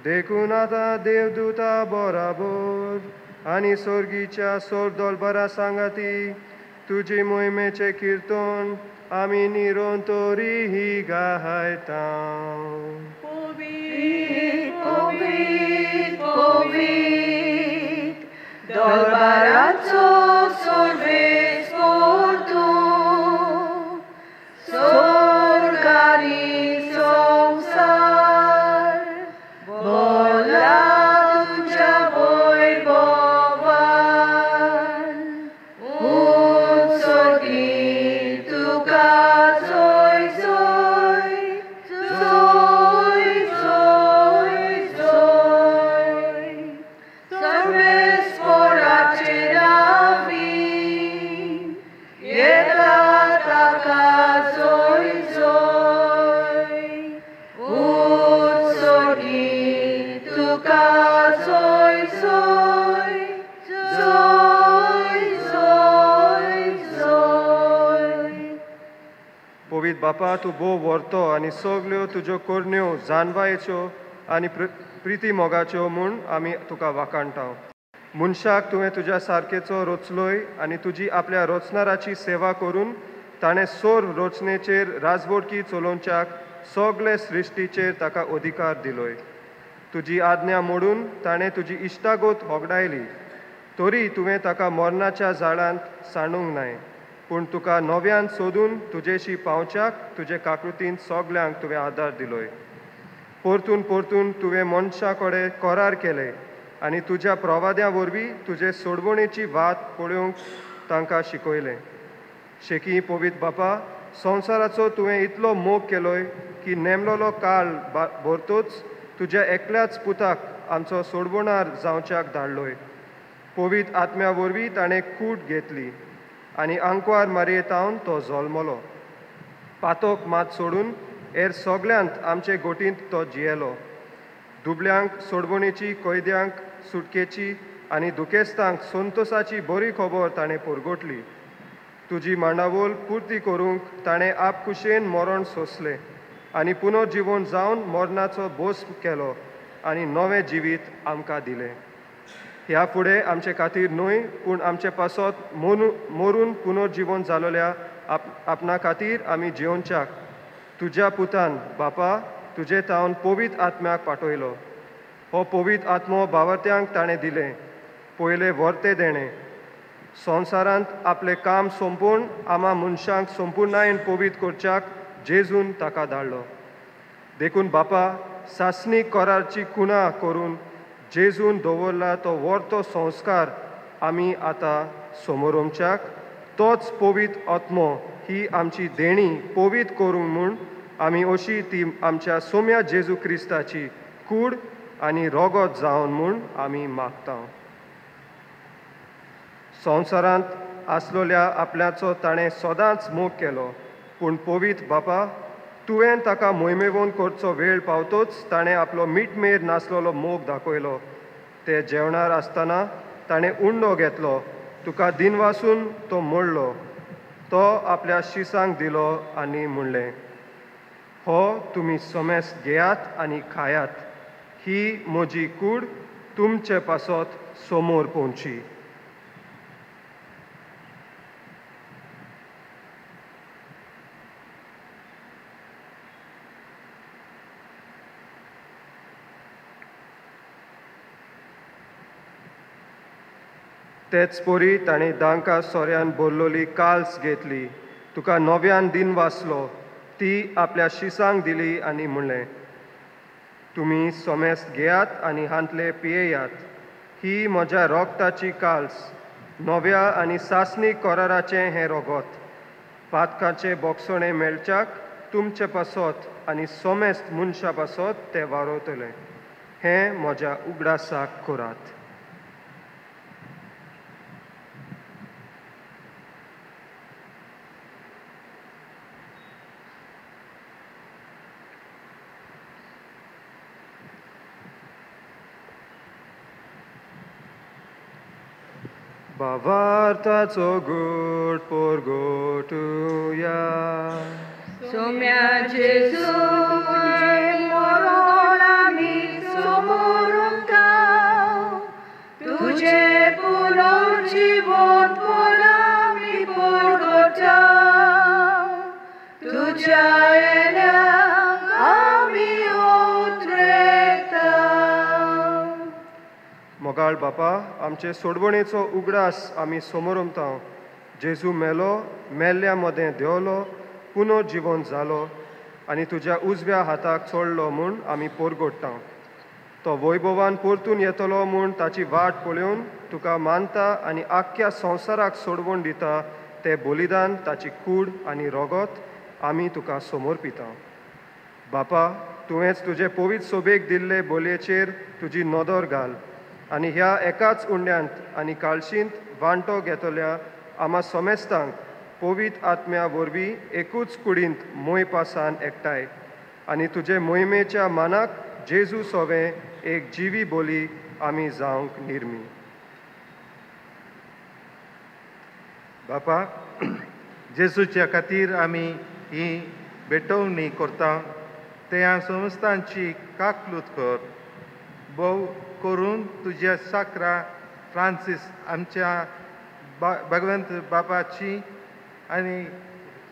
Speaker 2: देखून आतां देवदूता बराबर आनी सर्गीच्या सोर दोलबरा सांगाती तुजी मोहिमेचे किर्तन आमी निरंतरी ही गायता.
Speaker 3: दरबाराचो सर्वेस्पोर तूं सोर्गारी संवसार बोला तुज्या वैभवान उत्सर्गी तुका जय जय जय जय जय. सर्वेस्पराचे नांवी येता ताका जय जय उत्सर्गी तुका जय जय जय जय जय.
Speaker 2: पवित्र बापा तूं बोव व्हरतो आनी सगल्यो तुज्यो कोरण्यो जानवायेच्यो आनी प्रिती मोगाच्यो म्हूण आमी तुका वाखाणटा. मनशाक तुवें तुज्या सारकेचो रोचलोय आनी तुजी आपल्या रोचणाराची सेवा करून ताणें सोर रोचणेचेर राजवडकी चलोवच्याक सगळे सृश्टीचेर ताका अधिकार दिलोय. तुजी आज्ञा मोडून ताणें तुजी इश्टागोत होगडायली. तरी तुवें ताका मरणाच्या झाडांत सांडूंक नाय, पूण तुका नव्यान सोदून तुजेशी पावच्याक तुजे काकृतीन सगल्यांक तुवें आदार दिलोय. परतून परतून तुवें मनशा कडेन करार केले आनी तुज्या प्रवाद्या वरवीं तुजे सोडवणेची वाट पळोवंक तांकां शिकयलें. शेकी पवित्र बापा, संवसाराचो तुवें इतलो मोग केलोय की नेमलोलो काळ भरतोच तुज्या एकल्याच पुताक आमचो सोडवणार जावच्याक धाडलोय. पवित्र आत्म्या वरवीं ताणें कूड घेतली आनी आंकवार मारयेतावन तो जल्मलो. पातोक मात सोडून हेर सगल्यांत आमचे गोटींत तो जियेलो. दुबल्यांक सोडवणेची, कैद्यांक सुटकेची आनी दुखेस्तांक संतोशाची बरी खबर ताणें पुरगोटली. तुजी मांडावळ पुर्ती करूंक ताणें आपकुशेन मरण सोंसलें आनी पुनर्जीवन जावन मरणाचो भस्म केलो आनी नवें जिवीत आमकां दिलें. ह्या फुडें आमचे खातीर न्हय, पूण आमचे पासत मरून पुनर्जीवन जालोल्या आपणा खातीर आमी जियोनच्याक तुज्या पुतान बापा तुजे तावन पवित्र आत्म्याक पाठयलो. हो पवित्र आत्मो भावार्थ्यांक ताणें दिलें. पयले वर्ते देणें संवसारांत आपलें काम संपोवन आम्हा मनशांक संपूर्णायेन पवित्र करच्याक जेजून ताका धाडलो. देखून बापा, सासणी करारची खुणा करून जेजून दवरला तो वर्तो संस्कार आमी आतां समोरमच्याक तोच पवित्र आत्मो ही आमची देणी पवित्र करूंक म्हूण आमी अशी ती आमच्या सोम्या जेजू क्रिस्ताची कूड आनी रोगत जावन म्हूण आमी मागता. संवसारांत आसलोल्या आपल्याचो ताणें सदांच मोग केलो, पूण पवित्र बापा, तुवें ताका मोहिमेवंत करचो वेळ पावतोच ताणें आपलो मिटमेर नासलोलो मोग दाखयलो. ते जेवणार आसतना ताणें उंडो घेतलो. तुका दिनवासून तो मोडलो. तो आपल्या शिसांक दिलो आनी म्हणलें, हो तुमी सोमेस घेयात आनी खायात. ही म्हजी कूड तुमचे पासत समोर पोवची. तेच पोरी ताणें दांका सोऱ्यान भरलोली काल्स घेतली. तुका नव्यान दिन वाचलो. ती आपल्या शिसांक दिली आनी म्हणलें, तुमी सोमेस घेयात आनी हांतले पियेयात. ही म्हज्या रोगताची काल्स, नव्या आनी सासणी कराराचें हें रोगत. पातकाचे बोगसणे मेळच्याक तुमचे पासत आनी सोमेस्त मनशा पासत ते वारोतले. हें म्हज्या उगडासाक करात. भावार्थाचो गोड पोरगोटुया.
Speaker 5: सोम्या जेजू मरण आमी समोरुंता. तुजे पुनर्जीवन पण आमी पोरगोटा. तुज्या येण्याक आमी उद्रेकता.
Speaker 2: मोगाळ बापा, आमचे सोडवणेचो उगडास आमी समोरमता. जेजू मेलो, मेल्ल्या मदें देंवलो, पुनर्जीवन जालो आनी तुज्या उजव्या हाताक चोडलो म्हूण आमी पोरगोडटा. तो वैभवान परतून येतलो म्हूण ताची वाट पळोवन तुका मानता आनी आख्ख्या संवसाराक सोडवण दिता. तें बलिदान, ताची कूड आनी रोगत आमी तुका समर्पिता. बापा, तुवेंच तुजे पवित्र सोबेक दिल्ले बोलयेचेर तुजी नदर घाल आनी ह्या एकाच उंड्यांत आनी काळशींत वांटो घेतल्या आम्हा सोमेस्तांक पवित्र आत्म्या वरवीं एकूच कुडींत मोय पासान एकठांय आनी तुजे मोहिमेच्या मानाक जेजू सोवें एक जिवी बोली आमी जावंक निर्मी.
Speaker 6: बापा, जेजूच्या खातीर आमी ही भेटवणी करता. त्या संस्थांची काकलूत कर. भोव करून तुज्या साकरा फ्रांसीस आमच्या भगवंत बापाची आनी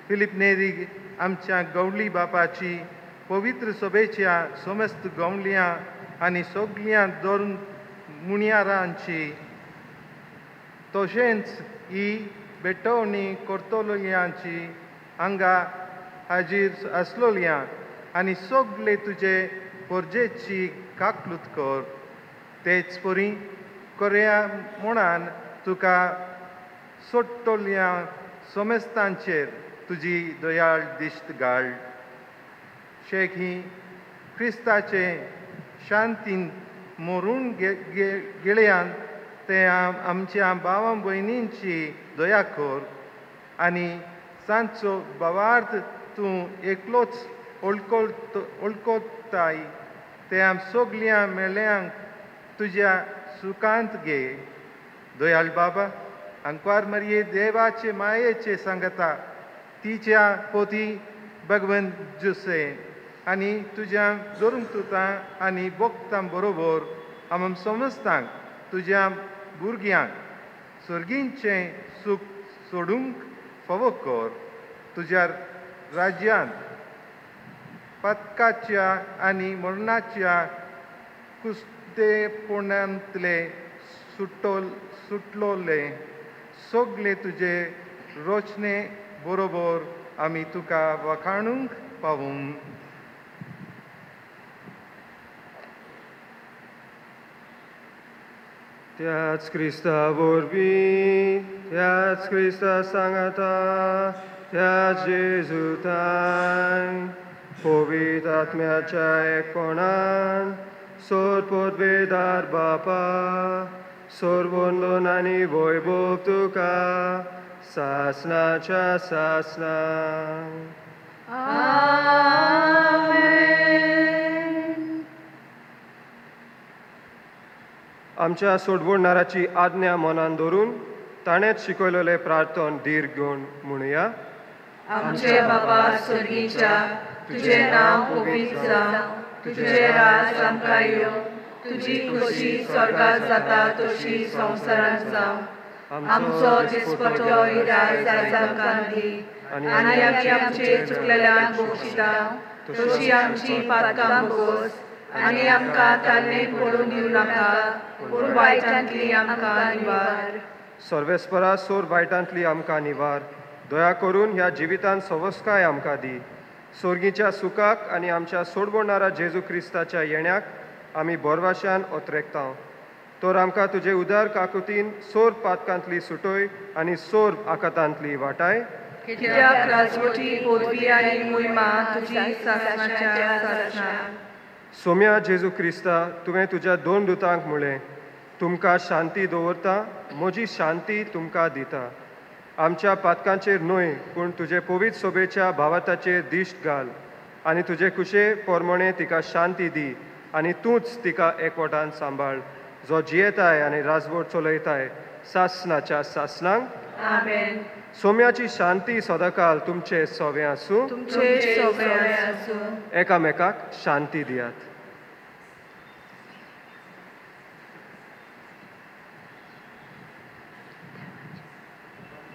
Speaker 6: फिलिप नेरी आमच्या गवळी बापाची पवित्र सभेच्या समस्त गवळ्यां आनी सगळ्या दोन मुनियारांची तशेंच ही बेटवणी करतलोल्यांची हांगा हाजीर आसलोल्या आनी सगळे तुजे परजेची काकलूत कर तेच परी करया म्हणून तुका सोडटोल्या समेस्तांचेर तुजी दयाळ दिश्ट घाल शेख ही क्रिस्ताचे शांतीन मरून गेल्यान ते आमच्या भावां भयणींची दया कर आनी सांचो भावार्थ तूं एकलोच ओळखताय ते सगळ्या मेल्यांक तुज्या सुखांत घे दयाळ बाबा अंकवार मरिये देवाचे मायेचे सांगता तिच्या पोती भगवंत जुसे आनी तुज्या जोरुंतुतां आनी भक्तां बरोबर आम समजतांक तुज्या भुरग्यांक सर्गींचें सूख सोडूंक फावो कर तुज्या राज्यांत पतकाच्या आनी मरणाच्या कुस्तेपणांतले सुटलोले सगळे तुजे रोचने बरोबर आमी तुका वखाणूंक पावूंक
Speaker 2: त्याच क्रिस्ता वरवीं त्याच क्रिस्ता सांगता त्याच जेजुतान पवित्र आत्म्याच्या एकपणान सोद पदवेदार बापा सर्वोन्नोन आनी वैभव तुका सासनाच्या सासनां आमच्या सोडवणाराची आज्ञा मनान धरून ताणेच शिकयलेले प्रार्थन धीर घेवन म्हणुया
Speaker 5: आमचे बाबा स्वर्गीच्या तुझे नाव पवित्र जावं तुझे राज आमकां येवं तुजी खुशी स्वर्गांत जाता तशी संवसारांत जावं आमचो दिसपटो आज आमकां दी आनी आमचे चुकलेल्यांक बक्षिता तशी आमची पातकां भोगोस आनी आमकां ताल्लेक पडून दिवं नाका पूण वायटांतली आमकां निवार
Speaker 2: सर्वेस्परा सोर वायटांतली आमकां निवार दया करून ह्या जिवितांत सवस्काय आमकां दी सोर्गीच्या सुखाक आनी आमच्या सोडवणारा जेजू क्रिस्ताच्या येण्याक आमी बोरवाश्यान ओतरेकता तर आमकां तुजे उदार काकुतीन सोर पातकांतली सुटोय आनी सोर आकातांतली वाटाय
Speaker 5: कित्याक राजवटी पदवी आनी मोहिमा तुजी सासणाच्या सासणां
Speaker 2: सोम्या जेजू क्रिस्ता तुवें तुज्या दोन दुतांक म्हळें तुमकां शांती दवरता म्हजी शांती तुमकां दिता आमच्या पातकांचेर न्हय पूण तुजे पवित्र सोबेच्या भावाताचेर दिश्ट घाल आनी तुजे कुशे पोरमणे तिका शांती दी आनी तूंच तिका एकवटान सांबाळ जो जियेताय आनी राजवट चलयताय सासनाच्या सासनांक
Speaker 5: आमेन
Speaker 2: सोम्याची शांती सदाकाल तुमचे सोवे आसूं
Speaker 5: तुमचे सोबे आसूं
Speaker 2: एकामेकाक शांती दियात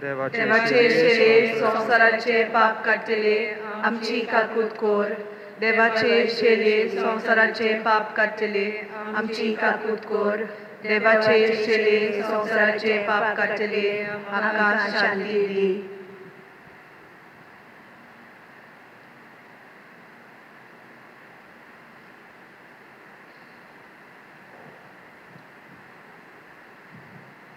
Speaker 5: देवाचे शेरे संसाराचे पाप काडटले आमची काकूत कोर देवाचे शेरे संसाराचे पाप काडटले आमची काकूत कोर देवाचे शेरे संसाराचे पाप काडटले आमकां शांती दी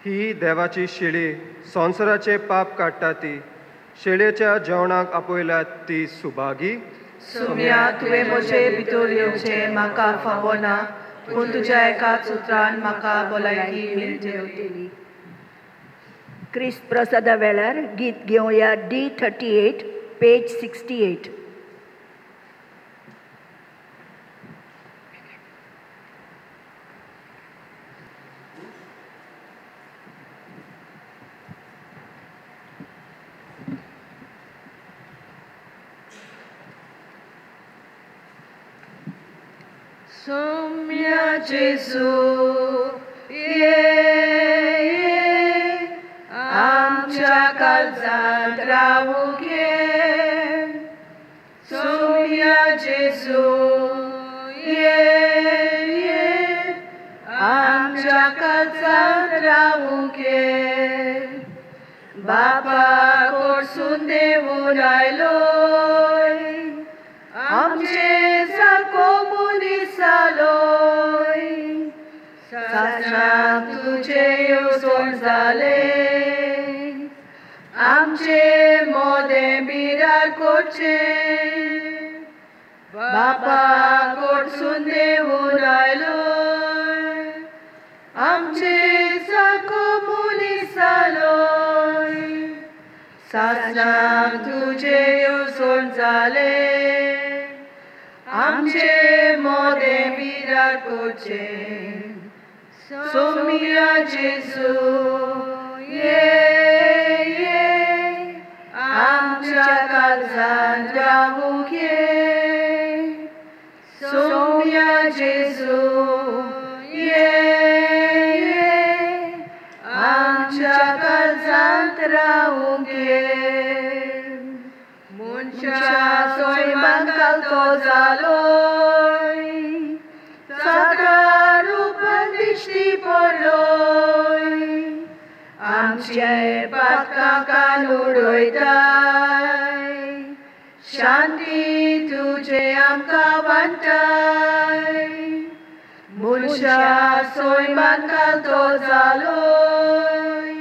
Speaker 2: ही देवाची शेळी संवसाराचे पाप काडटा ती शेळयेच्या जेवणाक आपयल्यात ती सुभागी
Speaker 5: सुम्या तुवें म्हजे भितर येवचें म्हाका फावो ना पूण तुज्या एकाच उतरान म्हाका भलायकी मेळटली
Speaker 3: क्रिस्त प्रसादा वेळार गीत घेवया D38 page 68
Speaker 5: Sumia Jesu, yeah. रावुगे सोम्या जेजू ये आमच्या काळजात रावुगे बापा कडसून देवून आयलोय आमचे सारको मनीस जालोय सासराक तुझे येवजण जाले आमचे मोदें बिरार करचे बापा कडसून देवून आयलोय आमचे सारको मनीस जालोय सासराक तुझे येवजण जाले आमचे मोदें बिरार करचे सोम्या जेजू ये आमच्या काळजात रावुगे सोम्या जेजू ये आमच्या काळजात रावुगे मनशा सैमान कालतो जालोय साकार रूपान दिश्टी पडलोय आमचे पातकां कान उडयताय शांती तुझे आमकां वांटाय मनशा सैमान कालतो जालोय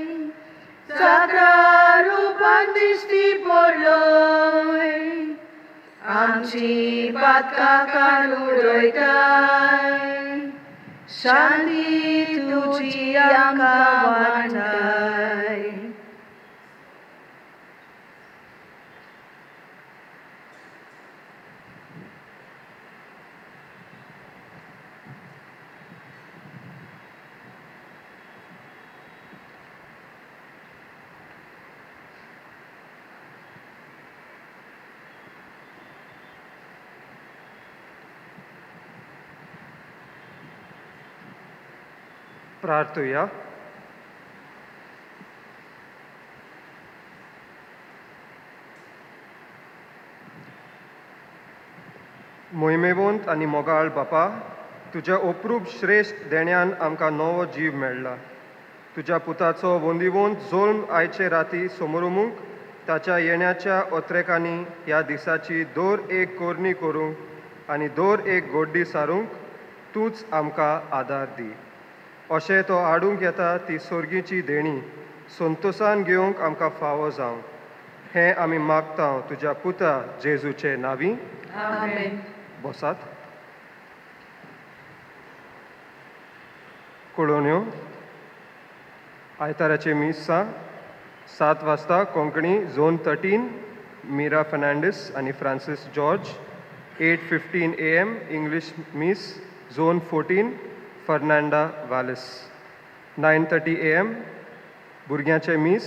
Speaker 5: साकार रूपान दिश्टी पडलोय आमची पातकां कान उडयताय शांती तुझी आमकां वांटाय
Speaker 2: प्रार्थुया. मोहिमेवंत आनी मोगाळ बापा, तुज्या अप्रूप श्रेश्ठ देण्यान आमकां नवो जीव मेळ्ळा. तुज्या पुताचो वंदिवंत जोल्म आयचे राती समोरुमूंक ताच्या येण्याच्या ओत्रेकांनी ह्या दिसाची दर एक कोरणी करूंक आनी दर एक गोड्डी सारूंक तूंच आमकां आदार दी. अशें तो हाडूंक येता ती सोर्गीची देणी संतोशान घेवंक आमकां फावो जावं. हें आमी मागता तुज्या पुता जेजूचे नांवी.
Speaker 5: आमेन.
Speaker 2: बसात. कळोवण्यो. आयताराचे मिसां 7 वाजता कोंकणी झोन 13 मीरा फर्नांडीस आनी Francis George. 8:15 AM English miss zone 14 Fernanda Wallis. 9:30 AM भुरग्यांचे मिस.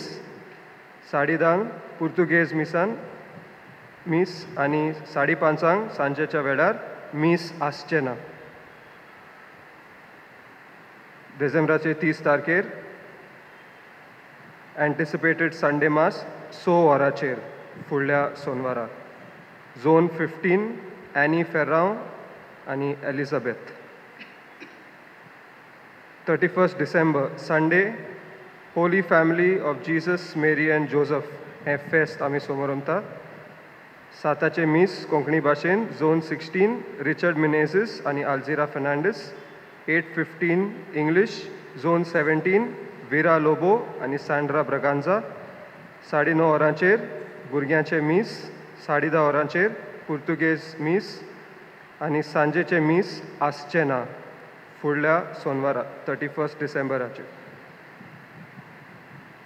Speaker 2: 10:30 पुर्तुगेज मिस आनी 5:30 सांजेच्या वेळार मिस आसचे ना. डिसेंबराचे 30 तारखेर एंटिसिपेटेड संडे मास 6 वरांचेर फुडल्या सोनवारा. झोन 15 एनी फेर्रांव आनी Elizabeth. 31 December Sunday holy family of Jesus Mary and Joseph हें फेस्त आमी समोरमता. 7 मिस कोंकणी भाशेन झोन 16 रिचर्ड मिनेझीस आनी आल्झिरा फर्नांडीस. 8:15 इंग्लीश झोन 17 विरा लोबो आनी सँड्रा ब्रगांझा. 9:30 वरांचेर भुरग्यांचे मिस. 10:30 वरांचेर पुर्तुगेज मिस आनी सांजेचे मिस आसचे ना फुडल्या सोनवारा 31 डिसेंबराचेर.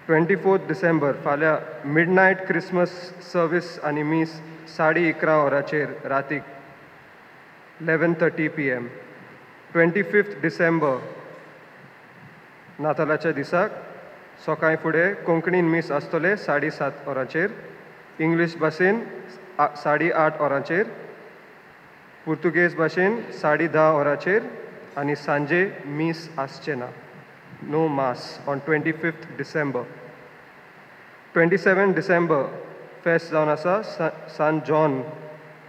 Speaker 2: 24 डिसेंबर फाल्यां मिडनायट क्रिसमस सर्वीस आनी मिस 11:30 वरांचेर रातीक 11:30 PM. 25 डिसेंबर नातालाच्या दिसाक सकाळीं फुडें कोंकणीन मिस आसतले 7:30 वरांचेर. इंग्लीश भाशेन 8:30 वरांचेर. पुर्तुगेज भाशेन 10:30 वरांचेर आनी सांजे मिस आसचे ना. No mass on 25 December. 27 December fest जावन आसा सान John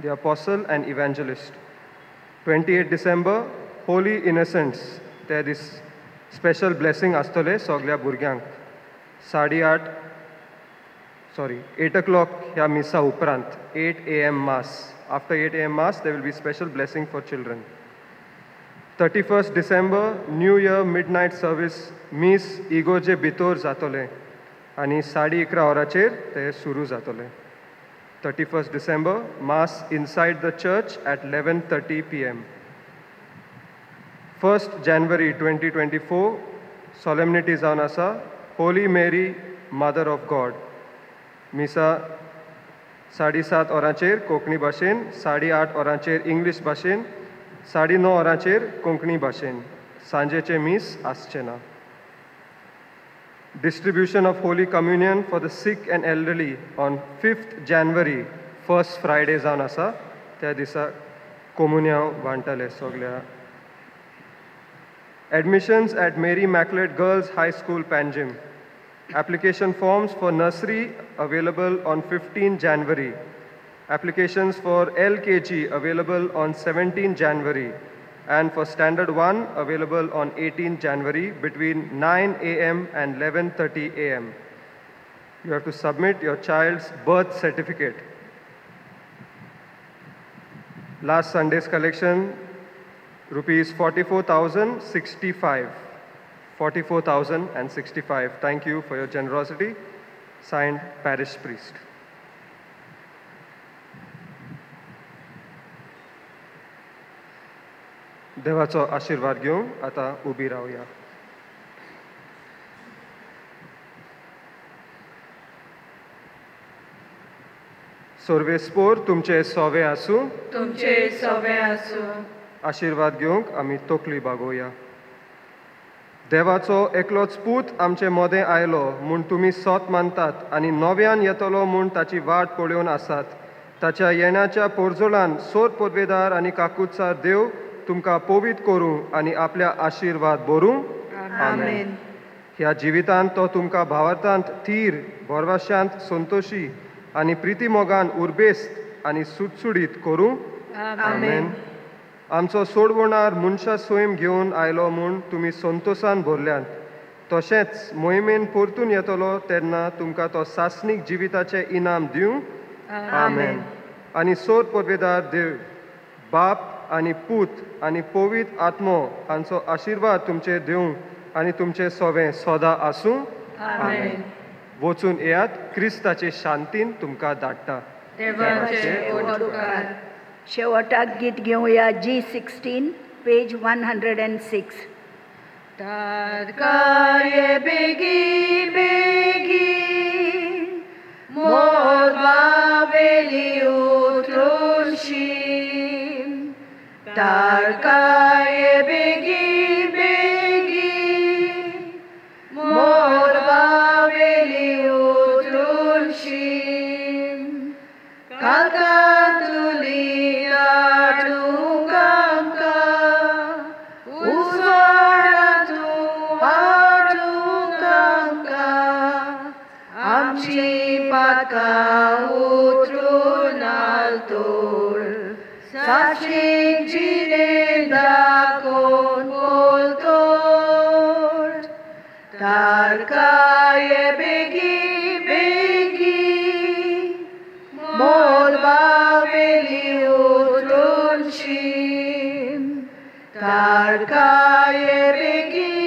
Speaker 2: the apostle and evangelist. 28 December holy innocents ते दीस स्पेशल ब्लेसिंग आसतले सगळ्या भुरग्यांक. 8 o'clock ह्या मिसा उपरांत 8 AM mass. After 8 AM mass there will be special blessing for children. 31st December New Year midnight service मिस इगोजे भितर जातले आनी 11:30 ते सुरू जातले. 31st December mass inside the church at 11:30 PM. 1st January 2024 solemnity जावन आसा Holy Mary Mother of God. मिसा 7:30 कोंकणी भाशेन, 8:30 इंग्लीश भाशेन, 9:30 कोंकणी भाशेन. सांजेचे मीस आसचे ना. Distribution of Holy Communion for the sick and elderly on 5th January, first Friday जावन आसा. त्या दिसा कोमुन्याव वांटले सगळ्या. Admissions at Mary Immaculate Girls High School, Panjim. Application forms for nursery available on 15 January. Applications for LKG available on 17 January. And for Standard 1 available on 18 January between 9 AM and 11:30 AM. You have to submit your child's birth certificate. Last Sunday's collection, rupees 44,065. 44,065. Thank you for your generosity. Signed, Parish Priest. देवाचो आशीर्वाद घेऊन आता उभी राहूया. सर्वेस्पोर तुमचे सोवे आसूं.
Speaker 5: तुमचे सोवे आसूं.
Speaker 2: आशीर्वाद घेवंक आमी तोकली बागोवया. देवाचो एकलोच पूत आमचे मोदें आयलो म्हूण तुमी सोत मानतात आनी नव्यान येतलो म्हूण ताची वाट पळोवन आसात. ताच्या येण्याच्या पोरजोळान सोत पदवेदार आनी काकूतसार देव तुमकां पवित करूं आनी आपल्या आशीर्वाद भरूं.
Speaker 5: आमेन.
Speaker 2: ह्या जिवितांत तो तुमकां भावार्थांत थीर, भरवशांत संतोशी आनी प्रिती मोगान उर्बेस्त आनी सुटसुडीत करूं.
Speaker 5: आमेन.
Speaker 2: आमचो सोडवणार मनशा स्वयं घेवन आयलो म्हूण तुमी संतोशान भरल्यात. तशेंच मोहिमेन परतून येतलो तेन्ना तुमकां तो सासणीक जिविताचें इनाम दिवं. आमेन. आनी सोद पदवेदार देव बाप आनी पूत आनी पवित आत्मो हांचो आशीर्वाद तुमचेर दिवं आनी तुमचें सोवें सदां आसूं.
Speaker 5: आमेन.
Speaker 2: वचून येयात. क्रिस्ताचे शांतीन तुमकां धाडटा.
Speaker 5: देवाचे उपकार.
Speaker 3: शेवटाक गीत घेवया G16, पेज 106.
Speaker 5: तारकाये बेगी बेगी मोर बावेली उतरुशी. तारकाये बेगी बेगी मोर बावेली उतरुशी. काका तुली उतरून आलतोर साक्षीक जिरें दाखोवन बोलतोर. तारकाये बेगी बेगी मोर बावेली उतरुशी. तारकाये बेगी